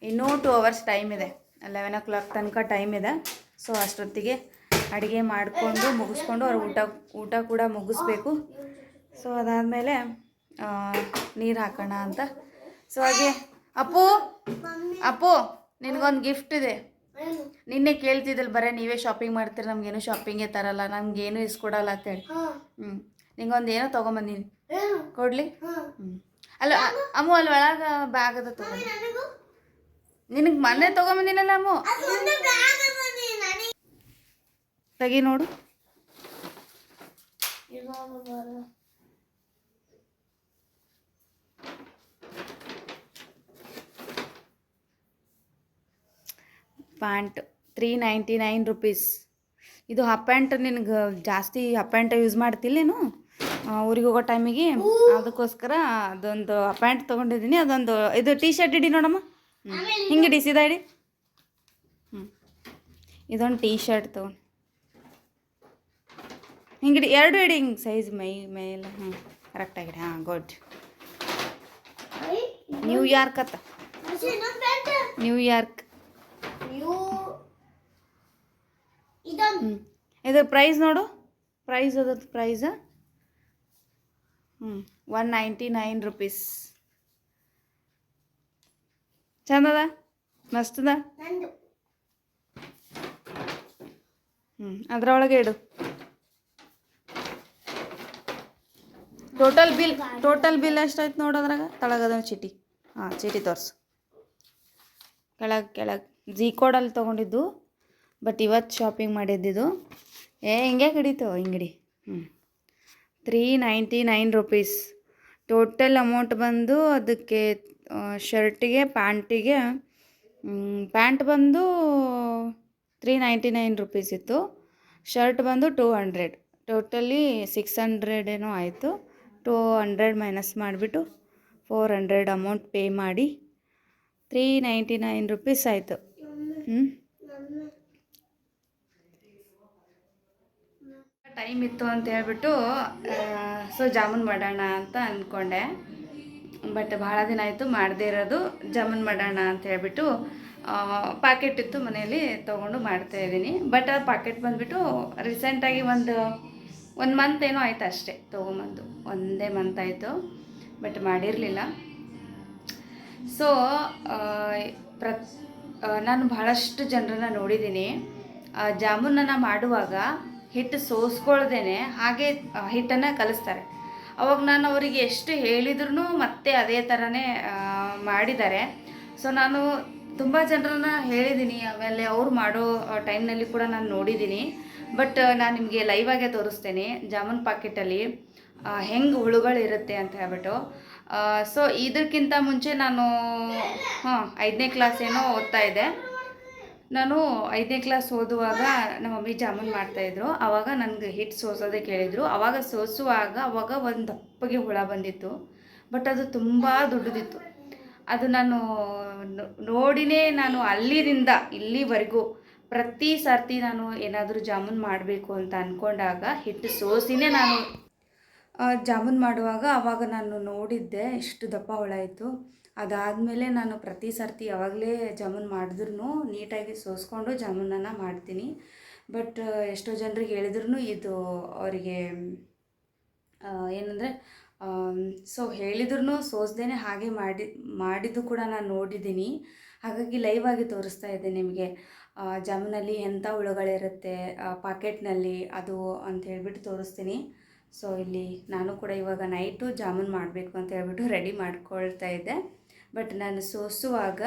ಇನ್ನೂ 2 ಅವರ್ಸ್ ಟೈಮ್ ಇದೆ, 11 o'clock ತನಕ ಟೈಮ್ ಇದೆ. ಸೊ ಅಷ್ಟೊತ್ತಿಗೆ ಅಡುಗೆ ಮಾಡಿಕೊಂಡು ಮುಗಿಸ್ಕೊಂಡು ಅವ್ರ ಊಟ ಕೂಡ ಮುಗಿಸ್ಬೇಕು. ಸೊ ಅದಾದಮೇಲೆ ನೀರು ಹಾಕೋಣ ಅಂತ. ಸೊ ಹಾಗೆ ಅಪ್ಪು ನಿನಗೊಂದು ಗಿಫ್ಟ್ ಇದೆ. ನಿನ್ನೆ ಕೇಳ್ತಿದ್ದಲ್ಲ, ಬರೀ ನೀವೇ ಶಾಪಿಂಗ್ ಮಾಡ್ತೀರಿ, ನಮಗೇನು ಶಾಪಿಂಗೇ ತರಲ್ಲ, ನಮಗೇನು ಇಸ್ಕೊಡಲ್ಲ ಅಂತೇಳಿ. ನಿಂಗೊಂದು ಏನೋ ತೊಗೊಂಬಂದೀನಿ, ಕೊಡಲಿ? ಅಲ್ಲ ಅಮ್ಮು, ಅಲ್ಲಿ ಒಳಗೆ ಬ್ಯಾಗ್ ಅದ, ತೊಗೊಂಡು. ನಿನಗೆ ಮೊನ್ನೆ ತೊಗೊಂಬಂದಿನಲ್ಲ ಅಮ್ಮು, ತೆಗಿ ನೋಡು. Pant 399 rupees. ಇದು ಹಾಫ್ ಪ್ಯಾಂಟ್. ನಿನಗೆ ಜಾಸ್ತಿ ಹಾಫ್ ಪ್ಯಾಂಟ್ ಯೂಸ್ ಮಾಡ್ತಿಲ್ಲೇನು ಊರಿಗೆ ಹೋಗೋ ಟೈಮಿಗೆ? ಅದಕ್ಕೋಸ್ಕರ ಅದೊಂದು ಹಾಫ್ ಪ್ಯಾಂಟ್ ತೊಗೊಂಡಿದ್ದೀನಿ. ಅದೊಂದು ಇದು ಟೀ ಶರ್ಟ್ ಇಡಿ ನೋಡಮ್ಮ, ಹಿಂಗೆ ಇಡಿ, ಸೀದಾ ಇಡಿ. ಇದೊಂದು ಟೀ ಶರ್ಟ್ ತೊಗೊಂಡು ಹಿಂಗೆ ಇಡಿ, 2 ಇಡಿ, ಹಿಂಗೆ ಸೈಜ್ ಮೇಲೆ. ಕರೆಕ್ಟಾಗಿಡಿ. ಗುಡ್. ನ್ಯೂಯಾರ್ಕ್ ಅತ್ತ, ನ್ಯೂಯಾರ್ಕ್. ಇದು ಪ್ರೈಸ್ ನೋಡು, ಪ್ರೈಸ್ ಅದದ್ದು ಪ್ರೈಸ 199 rupees. ಚಂದದ, ಮಸ್ತದ. ಅದರೊಳಗೆ ಇಡು. ಟೋಟಲ್ ಬಿಲ್ ಎಷ್ಟಾಯ್ತು ನೋಡೋದ್ರಾಗ? ತಳಗದ ಚೀಟಿ. ಚೀಟಿ ತೋರಿಸು. ಕೆಳಗೆ ಜಿ ಕೋಡಲ್ಲಿ ತೊಗೊಂಡಿದ್ದು, ಬಟ್ ಇವತ್ತು ಶಾಪಿಂಗ್ ಮಾಡಿದ್ದಿದ್ದು. ಹಿಂಗೆ ಹಿಡಿತು, ಹಿಂಗಿಡಿ. 399 rupees. ಟೋಟಲ್ ಅಮೌಂಟ್ ಬಂದು ಅದಕ್ಕೆ ಶರ್ಟಿಗೆ ಪ್ಯಾಂಟಿಗೆ, ಪ್ಯಾಂಟ್ ಬಂದು 399 rupees ಇತ್ತು, ಶರ್ಟ್ ಬಂದು 200. ಟೋಟಲಿ 600 ಏನೋ ಆಯಿತು. 200 ಮೈನಸ್ ಮಾಡಿಬಿಟ್ಟು 400 ಅಮೌಂಟ್ ಪೇ ಮಾಡಿ 399 rupees ಆಯಿತು. ಟೈಮ್ ಇತ್ತು ಅಂತ ಹೇಳ್ಬಿಟ್ಟು ಸೊ ಜಾಮೂನ್ ಮಾಡೋಣ ಅಂತ ಅಂದ್ಕೊಂಡೆ. ಬಟ್ ಭಾಳ ದಿನ ಆಯಿತು ಮಾಡದೇ ಇರೋದು. ಜಾಮೂನ್ ಮಾಡೋಣ ಅಂತ ಹೇಳ್ಬಿಟ್ಟು ಪ್ಯಾಕೆಟ್ ಇತ್ತು ಮನೆಯಲ್ಲಿ ತೊಗೊಂಡು ಮಾಡ್ತಾಯಿದ್ದೀನಿ. ಬಟ್ ಆ ಪ್ಯಾಕೆಟ್ ಬಂದುಬಿಟ್ಟು ರೀಸೆಂಟಾಗಿ ಒಂದು ಮಂತ್ ಏನೋ ಆಯಿತು ಅಷ್ಟೇ ತೊಗೊಂಬಂದು, ಒಂದೇ ಮಂತ್ ಆಯಿತು, ಬಟ್ ಮಾಡಿರಲಿಲ್ಲ. ಸೊ ನಾನು ಬಹಳಷ್ಟು ಜನರನ್ನ ನೋಡಿದ್ದೀನಿ ಜಾಮೂನನ್ನು ಮಾಡುವಾಗ ಹಿಟ್ಟು ಸೋಸ್ಕೊಳ್ದೇ ಹಾಗೆ ಹಿಟ್ಟನ್ನು ಕಲಿಸ್ತಾರೆ. ಅವಾಗ ನಾನು ಅವರಿಗೆ ಎಷ್ಟು ಹೇಳಿದ್ರೂ ಮತ್ತೆ ಅದೇ ಥರನೇ ಮಾಡಿದ್ದಾರೆ. ಸೊ ನಾನು ತುಂಬ ಜನರನ್ನ ಹೇಳಿದ್ದೀನಿ, ಆಮೇಲೆ ಅವ್ರು ಮಾಡೋ ಟೈಮ್ನಲ್ಲಿ ಕೂಡ ನಾನು ನೋಡಿದ್ದೀನಿ. ಬಟ್ ನಾನು ನಿಮಗೆ ಲೈವಾಗೇ ತೋರಿಸ್ತೇನೆ ಜಾಮೂನ್ ಪಾಕೆಟಲ್ಲಿ ಹೆಂಗೆ ಹುಳುಗಳಿರುತ್ತೆ ಅಂತ ಹೇಳ್ಬಿಟ್ಟು. ಸೊ ಇದಕ್ಕಿಂತ ಮುಂಚೆ ನಾನು 5ನೇ ಕ್ಲಾಸ್ ಏನೋ ಓದ್ತಾ ಇದ್ದೆ. ನಾನು 5ನೇ ಕ್ಲಾಸ್ ಓದುವಾಗ ನಮ್ಮ ಮಮ್ಮಿ ಜಾಮೂನ್ ಮಾಡ್ತಾಯಿದ್ರು. ಆವಾಗ ನನಗೆ ಹಿಟ್ಟು ಸೋಸೋದಕ್ಕೆ ಹೇಳಿದರು. ಆವಾಗ ಸೋಸುವಾಗ ಆವಾಗ ಒಂದು ದಪ್ಪಗೆ ಹುಳ ಬಂದಿತ್ತು. ಬಟ್ ಅದು ತುಂಬ ದೊಡ್ಡದಿತ್ತು. ಅದು ನಾನು ನೋಡಿನೇ ನಾನು ಅಲ್ಲಿಂದ ಇಲ್ಲಿವರೆಗೂ ಪ್ರತಿ ಸರ್ತಿ ನಾನು ಏನಾದರೂ ಜಾಮೂನ್ ಮಾಡಬೇಕು ಅಂತ ಅಂದ್ಕೊಂಡಾಗ ಹಿಟ್ಟು ಸೋಸಿನೇ ನಾನು ಜಾಮೂನ್ ಮಾಡುವಾಗ ಆವಾಗ ನಾನು ನೋಡಿದ್ದೆ ಎಷ್ಟು ದಪ್ಪ ಹುಳ ಇತ್ತು. ಅದಾದಮೇಲೆ ನಾನು ಪ್ರತಿ ಸರ್ತಿ ಯಾವಾಗಲೇ ಜಾಮೂನ್ ಮಾಡಿದ್ರೂ ನೀಟಾಗಿ ಸೋಸ್ಕೊಂಡು ಜಾಮೂನನ್ನು ಮಾಡ್ತೀನಿ. ಬಟ್ ಎಷ್ಟೋ ಜನರಿಗೆ ಹೇಳಿದ್ರೂ ಇದು ಅವರಿಗೆ ಏನಂದರೆ ಸೊ ಹೇಳಿದ್ರೂ ಸೋಸ್ದೇ ಹಾಗೆ ಮಾಡಿದ್ದು ಕೂಡ ನಾನು ನೋಡಿದ್ದೀನಿ. ಹಾಗಾಗಿ ಲೈವಾಗಿ ತೋರಿಸ್ತಾ ಇದ್ದೆ ನಿಮಗೆ ಜಾಮೂನಲ್ಲಿ ಎಂಥ ಹುಳುಗಳಿರುತ್ತೆ ಪಾಕೆಟ್ನಲ್ಲಿ ಅದು ಅಂತ ಹೇಳ್ಬಿಟ್ಟು ತೋರಿಸ್ತೀನಿ. ಸೊ ಇಲ್ಲಿ ನಾನು ಕೂಡ ಇವಾಗ ನೈಟು ಜಾಮೂನ್ ಮಾಡಬೇಕು ಅಂತ ಹೇಳ್ಬಿಟ್ಟು ರೆಡಿ ಮಾಡ್ಕೊಳ್ತಾ ಇದ್ದೆ. ಬಟ್ ನಾನು ಸೋಸುವಾಗ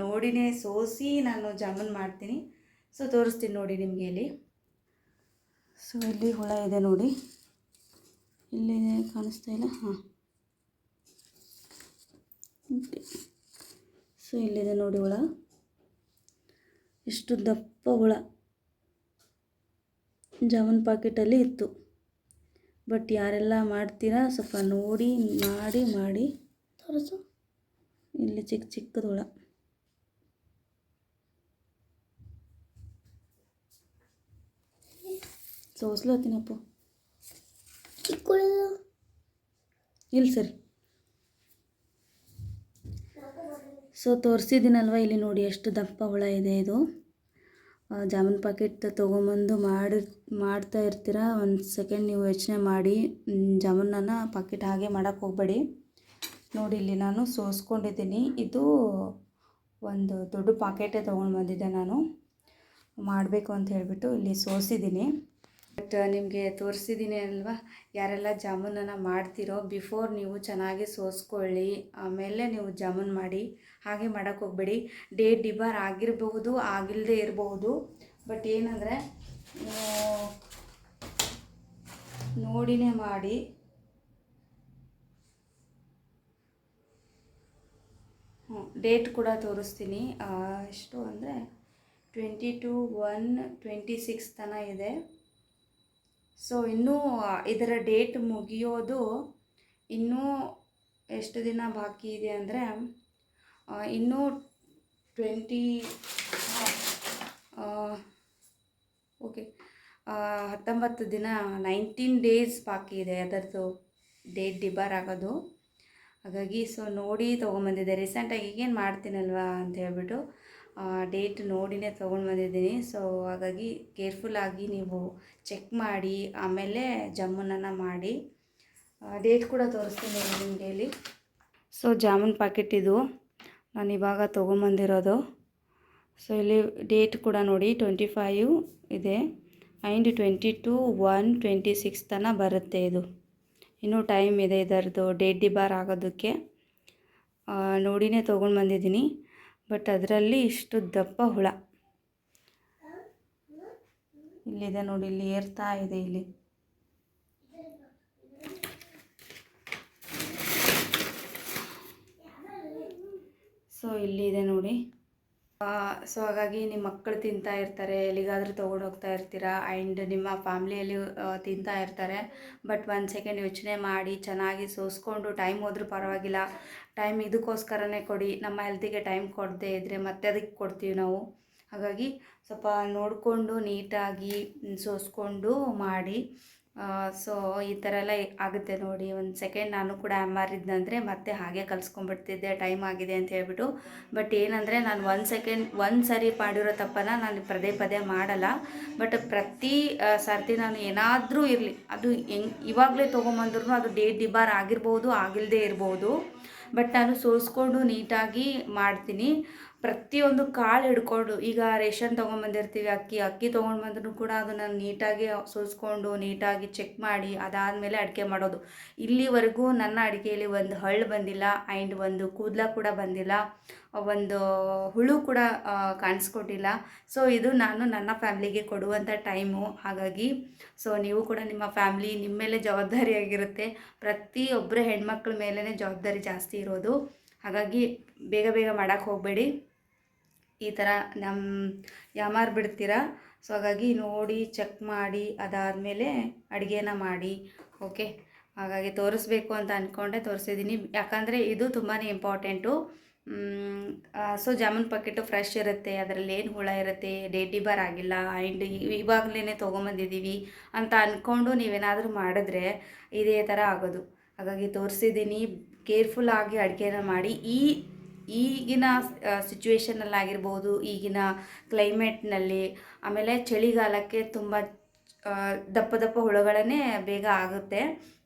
ನೋಡಿನೇ ಸೋಸಿ ನಾನು ಜಾಮೂನ್ ಮಾಡ್ತೀನಿ. ಸೊ ತೋರಿಸ್ತೀನಿ ನೋಡಿ ನಿಮಗೆ ಇಲ್ಲಿ. ಸೊ ಇಲ್ಲಿ ಹುಳ ಇದೆ ನೋಡಿ, ಇಲ್ಲಿ ಕಾಣಿಸ್ತಾ ಇಲ್ಲ. ಓಕೆ. ಸೊ ಇಲ್ಲಿದೆ ನೋಡಿ ಹುಳ, ಎಷ್ಟು ದಪ್ಪ ಹುಳ ಜಾಮೂನ್ ಪಾಕೆಟಲ್ಲಿ ಇತ್ತು. ಬಟ್ ಯಾರೆಲ್ಲ ಮಾಡ್ತೀರಾ ಸ್ವಲ್ಪ ನೋಡಿ ಮಾಡಿ ತೋರಿಸು. ಇಲ್ಲಿ ಚಿಕ್ಕದು ಹುಳ. ಸೋಸ್ಲತ್ತೀನಪ್ಪ ಇಲ್ಲಿ ಸರಿ. ಸೊ ತೋರಿಸಿದ್ದೀನಲ್ವ, ಇಲ್ಲಿ ನೋಡಿ ಎಷ್ಟು ದಪ್ಪ ಹುಳ ಇದೆ. ಇದು ಜಾಮೂನ್ ಪಾಕೆಟ್ ತೊಗೊಂಬಂದು ಮಾಡ್ತಾ ಇರ್ತೀರ, ಒಂದು ಸೆಕೆಂಡ್ ನೀವು ಯೋಚನೆ ಮಾಡಿ ಜಾಮೂನನ್ನು ಪಾಕೆಟ್ ಹಾಗೆ ಮಾಡೋಕ್ಕೆ ಹೋಗಬೇಡಿ. ನೋಡಿ ಇಲ್ಲಿ ನಾನು ಸೋಸ್ಕೊಂಡಿದ್ದೀನಿ. ಇದು ಒಂದು ದೊಡ್ಡ ಪಾಕೆಟೇ ತೊಗೊಂಡು ಬಂದಿದ್ದೆ ನಾನು ಮಾಡಬೇಕು ಅಂತ ಹೇಳಿಬಿಟ್ಟು ಇಲ್ಲಿ ಸೋಸಿದ್ದೀನಿ. ಬಟ್ ನಿಮಗೆ ತೋರಿಸಿದ್ದೀನಿ ಅಲ್ವಾ, ಯಾರೆಲ್ಲ ಜಾಮೂನನ್ನು ಮಾಡ್ತೀರೋ ಬಿಫೋರ್ ನೀವು ಚೆನ್ನಾಗಿ ಸೋಸ್ಕೊಳ್ಳಿ, ಆಮೇಲೆ ನೀವು ಜಾಮೂನ್ ಮಾಡಿ. ಹಾಗೆ ಮಾಡೋಕ್ಕೆ ಹೋಗಬೇಡಿ. ಡೇಟ್ ಡಿಬಾರ್ ಆಗಿರಬಹುದು, ಆಗಿಲ್ಲದೆ ಇರಬಹುದು. ಬಟ್ ಏನಂದರೆ ನೋಡಿನೇ ಮಾಡಿ. ಡೇಟ್ ಕೂಡ ತೋರಿಸ್ತೀನಿ. ಎಷ್ಟು ಅಂದರೆ 22/1/26 ತನಕ ಇದೆ. ಸೊ ಇನ್ನೂ ಇದರ ಡೇಟ್ ಮುಗಿಯೋದು ಇನ್ನೂ ಎಷ್ಟು ದಿನ ಬಾಕಿ ಇದೆ ಅಂದರೆ ಇನ್ನೂ 19 ದಿನ 19 ಡೇಸ್ ಬಾಕಿ ಇದೆ ಅದರದ್ದು ಡೇಟ್ ಡಿಬಾರ್ ಆಗೋದು. ಹಾಗಾಗಿ ಸೊ ನೋಡಿ ತೊಗೊಂಬಂದಿದ್ದೆ. ರೀಸೆಂಟಾಗಿ ಈಗೇನು ಮಾಡ್ತೀನಲ್ವ ಅಂತ ಹೇಳ್ಬಿಟ್ಟು ಡೇಟ್ ನೋಡಿನೇ ತೊಗೊಂಡು ಬಂದಿದ್ದೀನಿ. ಸೊ ಹಾಗಾಗಿ ಕೇರ್ಫುಲ್ಲಾಗಿ ನೀವು ಚೆಕ್ ಮಾಡಿ ಆಮೇಲೆ ಜಾಮೂನನ್ನು ಮಾಡಿ. ಡೇಟ್ ಕೂಡ ತೋರಿಸ್ತೀನಿ ನಿಮಗೆ ಇಲ್ಲಿ. ಸೊ ಜಾಮೂನ್ ಪ್ಯಾಕೆಟ್ ಇದು ನಾನು ಇವಾಗ ತೊಗೊಂಬಂದಿರೋದು. ಸೊ ಇಲ್ಲಿ ಡೇಟ್ ಕೂಡ ನೋಡಿ 25 ಇದೆ ಆ್ಯಂಡ್ 22/1/26 ತನಕ ಬರುತ್ತೆ. ಇದು ಇನ್ನೂ ಟೈಮ್ ಇದೆ ಇದರದ್ದು ಡೇಟ್ ಡಿಬಾರ್ ಆಗೋದಕ್ಕೆ. ನೋಡಿನೇ ತೊಗೊಂಡು ಬಂದಿದ್ದೀನಿ. ಬಟ್ ಅದರಲ್ಲಿ ಇಷ್ಟು ದಪ್ಪ ಹುಳ ಇಲ್ಲಿದೆ ನೋಡಿ, ಇಲ್ಲಿ ಏರ್ತಾ ಇದೆ ಇಲ್ಲಿ. ಸೊ ಇಲ್ಲಿದೆ ನೋಡಿ. ಸೊ ಹಾಗಾಗಿ ನಿಮ್ಮ ಮಕ್ಕಳು ತಿಂತಾ ಇರ್ತಾರೆ, ಎಲ್ಲಿಗಾದರೂ ತೊಗೊಂಡು ಹೋಗ್ತಾ ಇರ್ತೀರಾ ಆ್ಯಂಡ್ ನಿಮ್ಮ ಫ್ಯಾಮ್ಲಿಯಲ್ಲಿ ತಿಂತಾ ಇರ್ತಾರೆ. ಬಟ್ ಒಂದು ಸೆಕೆಂಡ್ ಯೋಚನೆ ಮಾಡಿ ಚೆನ್ನಾಗಿ ಸೋಸ್ಕೊಂಡು ಟೈಮ್ ಹೋದ್ರೂ ಪರವಾಗಿಲ್ಲ, ಟೈಮ್ ಇದಕ್ಕೋಸ್ಕರನೇ ಕೊಡಿ. ನಮ್ಮ ಹೆಲ್ತಿಗೆ ಟೈಮ್ ಕೊಡದೇ ಇದ್ದರೆ ಮತ್ತೆ ಅದಕ್ಕೆ ಕೊಡ್ತೀವಿ ನಾವು. ಹಾಗಾಗಿ ಸ್ವಲ್ಪ ನೋಡಿಕೊಂಡು ನೀಟಾಗಿ ಸೋಸ್ಕೊಂಡು ಮಾಡಿ. ಸೊ ಈ ಥರ ಎಲ್ಲ ಆಗುತ್ತೆ ನೋಡಿ. ಒಂದು ಸೆಕೆಂಡ್ ನಾನು ಕೂಡ ಮಾರಿದ್ನಂದರೆ ಮತ್ತೆ ಹಾಗೆ ಕಲಿಸ್ಕೊಂಡ್ಬಿಡ್ತಿದ್ದೆ ಟೈಮ್ ಆಗಿದೆ ಅಂತ ಹೇಳ್ಬಿಟ್ಟು. ಬಟ್ ಏನಂದರೆ ನಾನು ಒಂದು ಸರಿ ಮಾಡಿರೋ ತಪ್ಪನ್ನು ನಾನು ಪದೇ ಪದೇ ಮಾಡಲ್ಲ. ಬಟ್ ಪ್ರತಿ ಸರ್ತಿ ನಾನು ಏನಾದರೂ ಇರಲಿ, ಅದು ಇವಾಗಲೇ ತೊಗೊಂಬಂದ್ರೂ ಅದು ಡೇಟ್ ಡಿಬಾರ್ ಆಗಿರ್ಬೋದು, ಆಗಿಲ್ಲದೆ ಇರ್ಬೋದು, ಬಟ್ ನಾನು ಸೋಸ್ಕೊಂಡು ನೀಟಾಗಿ ಮಾಡ್ತೀನಿ. ಪ್ರತಿಯೊಂದು ಕಾಳು ಹಿಡ್ಕೊಂಡು, ಈಗ ರೇಷನ್ ತೊಗೊಂಬಂದಿರ್ತೀವಿ, ಅಕ್ಕಿ ತೊಗೊಂಡು ಬಂದ್ರೂ ಕೂಡ ಅದನ್ನು ನೀಟಾಗಿ ಸೋಸ್ಕೊಂಡು ನೀಟಾಗಿ ಚೆಕ್ ಮಾಡಿ ಅದಾದಮೇಲೆ ಅಡುಗೆ ಮಾಡೋದು. ಇಲ್ಲಿವರೆಗೂ ನನ್ನ ಅಡುಗೆಯಲ್ಲಿ ಒಂದು ಹಳ್ಳು ಬಂದಿಲ್ಲ, ಆ್ಯಂಡ್ ಒಂದು ಕೂದಲ ಕೂಡ ಬಂದಿಲ್ಲ, ಒಂದು ಹುಳು ಕೂಡ ಕಾಣಿಸ್ಕೊಟ್ಟಿಲ್ಲ. ಸೊ ಇದು ನಾನು ನನ್ನ ಫ್ಯಾಮ್ಲಿಗೆ ಕೊಡುವಂಥ ಟೈಮು. ಹಾಗಾಗಿ ಸೊ ನೀವು ಕೂಡ ನಿಮ್ಮ ಫ್ಯಾಮ್ಲಿ ನಿಮ್ಮ ಮೇಲೆ ಜವಾಬ್ದಾರಿಯಾಗಿರುತ್ತೆ. ಪ್ರತಿಯೊಬ್ಬರ ಹೆಣ್ಮಕ್ಳ ಮೇಲೇ ಜವಾಬ್ದಾರಿ ಜಾಸ್ತಿ ಇರೋದು. ಹಾಗಾಗಿ ಬೇಗ ಬೇಗ ಮಾಡೋಕ್ಕೆ ಹೋಗಬೇಡಿ, ಈ ಥರ ಯಾಮಾರು ಬಿಡ್ತೀರ. ಸೊ ಹಾಗಾಗಿ ನೋಡಿ ಚೆಕ್ ಮಾಡಿ ಅದಾದಮೇಲೆ ಅಡುಗೆನ ಮಾಡಿ. ಓಕೆ, ಹಾಗಾಗಿ ತೋರಿಸ್ಬೇಕು ಅಂತ ಅಂದ್ಕೊಂಡೆ ತೋರಿಸಿದ್ದೀನಿ, ಯಾಕಂದರೆ ಇದು ತುಂಬಾ important. So jamun packet fresh ಇರುತ್ತೆ, ಅದರಲ್ಲಿ ಏನು ಹುಳ ಇರುತ್ತೆ, ಡೇಟ್ ಡಿಬಾರ್ ಆಗಿಲ್ಲ, ಆ್ಯಂಡ್ ಇವಾಗಲೇ ತೊಗೊಂಬಂದಿದ್ದೀವಿ ಅಂತ ಅಂದ್ಕೊಂಡು ನೀವೇನಾದರೂ ಮಾಡಿದ್ರೆ ಇದೇ ಥರ ಆಗೋದು. ಹಾಗಾಗಿ ತೋರಿಸಿದ್ದೀನಿ, ಕೇರ್ಫುಲ್ಲಾಗಿ ಅಡುಗೆನ ಮಾಡಿ. ಈಗಿನ ಸಿಚುವೇಷನಲ್ಲಾಗಿರ್ಬೋದು, ಈಗಿನ ಕ್ಲೈಮೇಟ್ನಲ್ಲಿ, ಆಮೇಲೆ ಚಳಿಗಾಲಕ್ಕೆ ತುಂಬ ದಪ್ಪ ದಪ್ಪ ಹುಳುಗಳನ್ನೇ ಬೇಗ ಆಗುತ್ತೆ.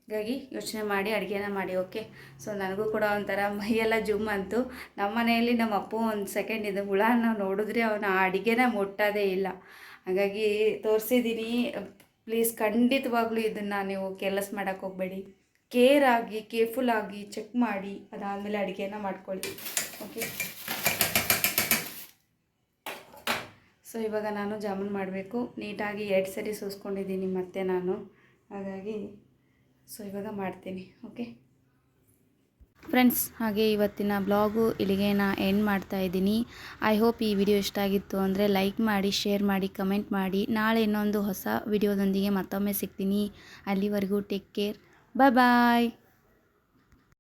ಹಾಗಾಗಿ ಯೋಚನೆ ಮಾಡಿ ಅಡುಗೆನ ಮಾಡಿ. ಓಕೆ, ಸೊ ನನಗೂ ಕೂಡ ಒಂಥರ ಮೈಯೆಲ್ಲ ಜುಮ್ ಅಂತು. ನಮ್ಮ ಮನೆಯಲ್ಲಿ ನಮ್ಮ ಅಪ್ಪ ಒಂದು ಸೆಕೆಂಡ್ ಇದು ಹುಳನ ನೋಡಿದ್ರೆ ಅವನ ಆ ಅಡುಗೆನ ಮುಟ್ಟೋದೇ ಇಲ್ಲ. ಹಾಗಾಗಿ ತೋರಿಸಿದ್ದೀನಿ. ಪ್ಲೀಸ್ ಖಂಡಿತವಾಗ್ಲೂ ಇದನ್ನು ನೀವು ಕೇರ್ಲೆಸ್ ಮಾಡೋಕ್ಕೆ ಹೋಗಬೇಡಿ. ಕೇರ್ಫುಲ್ಲಾಗಿ ಚೆಕ್ ಮಾಡಿ ಅದಾದಮೇಲೆ ಅಡುಗೆನ ಮಾಡ್ಕೊಳ್ಳಿ. ಓಕೆ, ಸೊ ಇವಾಗ ನಾನು ಜಾಮೂನ್ ಮಾಡಬೇಕು. ನೀಟಾಗಿ 2 ಸರಿ ಸೋಸ್ಕೊಂಡಿದ್ದೀನಿ ಮತ್ತೆ ನಾನು, ಹಾಗಾಗಿ ಸೊ ಇವಾಗ ಮಾಡ್ತೀನಿ. ಓಕೆ ಫ್ರೆಂಡ್ಸ್, ಹಾಗೆ ಇವತ್ತಿನ ಬ್ಲಾಗು ಇಲ್ಲಿಗೆ ನಾನು ಎಂಡ್ ಮಾಡ್ತಾಯಿದ್ದೀನಿ. ಐ ಹೋಪ್ ಈ ವಿಡಿಯೋ ಇಷ್ಟ ಆಗಿತ್ತು ಅಂದರೆ ಲೈಕ್ ಮಾಡಿ, ಶೇರ್ ಮಾಡಿ, ಕಮೆಂಟ್ ಮಾಡಿ. ನಾಳೆ ಇನ್ನೊಂದು ಹೊಸ ವಿಡಿಯೋದೊಂದಿಗೆ ಮತ್ತೊಮ್ಮೆ ಸಿಗ್ತೀನಿ. ಅಲ್ಲಿವರೆಗೂ ಟೇಕ್ ಕೇರ್, ಬಾಯ್ ಬಾಯ್.